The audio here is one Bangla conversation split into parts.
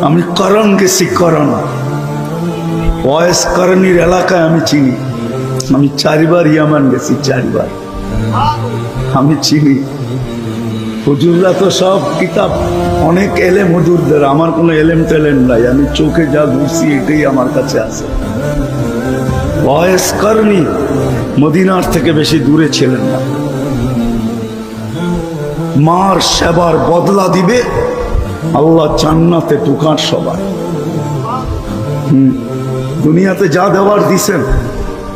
আমি করণ গেছি, করণ ওয়েস করণীর এলাকায় আমি চিনি। আমি 4 বার ইয়ামান গেছি, 4 বার আমি চিনি। হুজুররা তো সব কিতাব, অনেক এলেম হুজুরদের, আমার কোনো এলেম টেলেম নাই। আমি চোখে যা ঘুরছি এটাই আমার কাছে আছে। ওয়েস করণী মদিনার থেকে বেশি দূরে ছিলেন না। মার সেবার বদলা দিবে আল্লাহ জান্নাতে ঢুকার সবাই। দুনিয়াতে যা দেওয়ার দিছেন,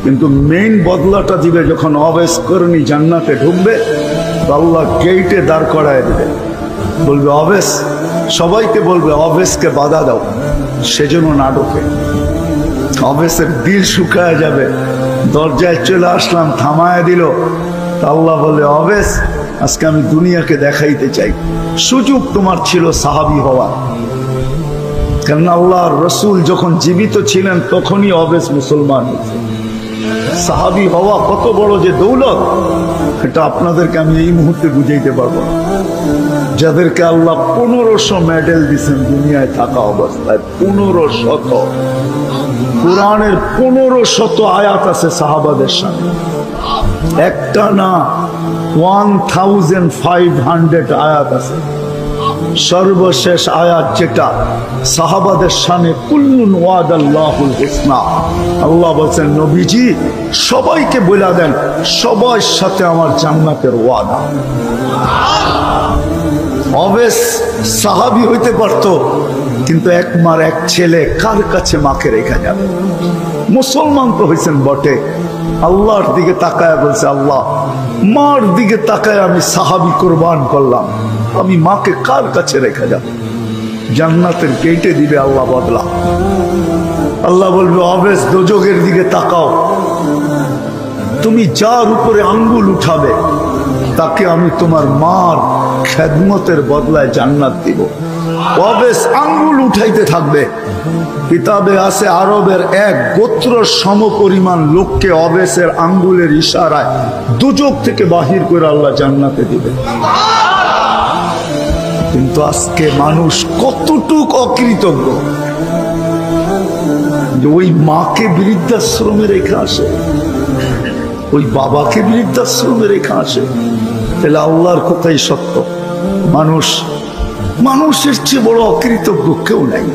কিন্তু মেইন বদলাটা দিবে যখন অবেস করণী জান্নাতে ঢুকবে। আল্লাহ গেইটে দাঁড় করায় দেবে, বলবে অবেস, সবাইকে বলবে অবেসকে বাধা দাও, সেজন্য না ঢোকে। অবেসের দিল শুকায় যাবে, দরজায় চলে আসলাম, থামায় দিল। আল্লাহ বলে অবেস, আজকে আমি দুনিয়াকে দেখাইতে চাই। সুযোগ তোমার ছিল সাহাবী হওয়া, কারণ আল্লাহর রসুল যখন জীবিত ছিলেন তখনই অবেস মুসলমান হয়েছে। সাহাবী হওয়া কত বড় যে দৌলত, এটা আপনাদেরকে আমি এই মুহূর্তে বুঝাইতে পারবো না। যাদেরকে আল্লাহ 1500 মেডেল দিচ্ছেন দুনিয়ায় থাকা অবস্থায়, 1500। কোরআনের 1500 আয়াত আছে সাহাবাদের সামনে, একটা না 1500 আয়াত আছে। সর্বশেষ আয়াত যেটা সাহাবাদের সামনে, কুল্লুন ওয়াদাল্লাহুল হুসনা, আল্লাহ বলেন নবীজি সবাইকে বলে দেন সবার সাথে আমার জান্নাতের ওয়াদা। অবেস সাহাবী হইতে পারত, কিন্তু এক মার এক ছেলে কার কাছে মাকে রেখে যাবে? মুসলমান তো হয়েছেন বটে, আল্লাহর দিকে তাকায় বলছে আল্লাহ মার দিকে তাকায় আমি সাহাবী কোরবান করলাম, আমি মাকে কার কাছে রেখে যাব? জান্নাতের গেটে দিবে আল্লাহ বদলা। আল্লাহ বলবে অবেস দোজখের দিকে তাকাও, তুমি যার উপরে আঙ্গুল উঠাবে তাকে আমি তোমার মার খেদমতের বদলায় জান্নাত দিব। অবেস আঙ্গুল উঠাইতে থাকবে। কিতাবে আছে আরবের এক গোত্র সম পরিমাণ লোককে অবেসের আঙ্গুলের ইশারায় দোজখ থেকে বাহির করে আল্লাহ জান্নাতে দিবে। কিন্তু আজকে মানুষ কতটুক অকৃতজ্ঞ, ওই মাকে বৃদ্ধাশ্রমে রেখে আসে, ওই বাবাকে বৃদ্ধাশ্রমে রেখে আসে। তাহলে আল্লাহর কথাই সত্য, মানুষের চেয়ে বড় অকৃতজ্ঞ কেউ নাই।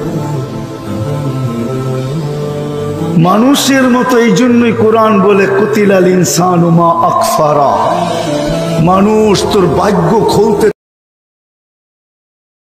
মানুষের মতো এই জন্যই কোরআন বলে কুতিলাল ইনসানু মা আকফারা, মানুষ তোর ভাগ্য খুলতে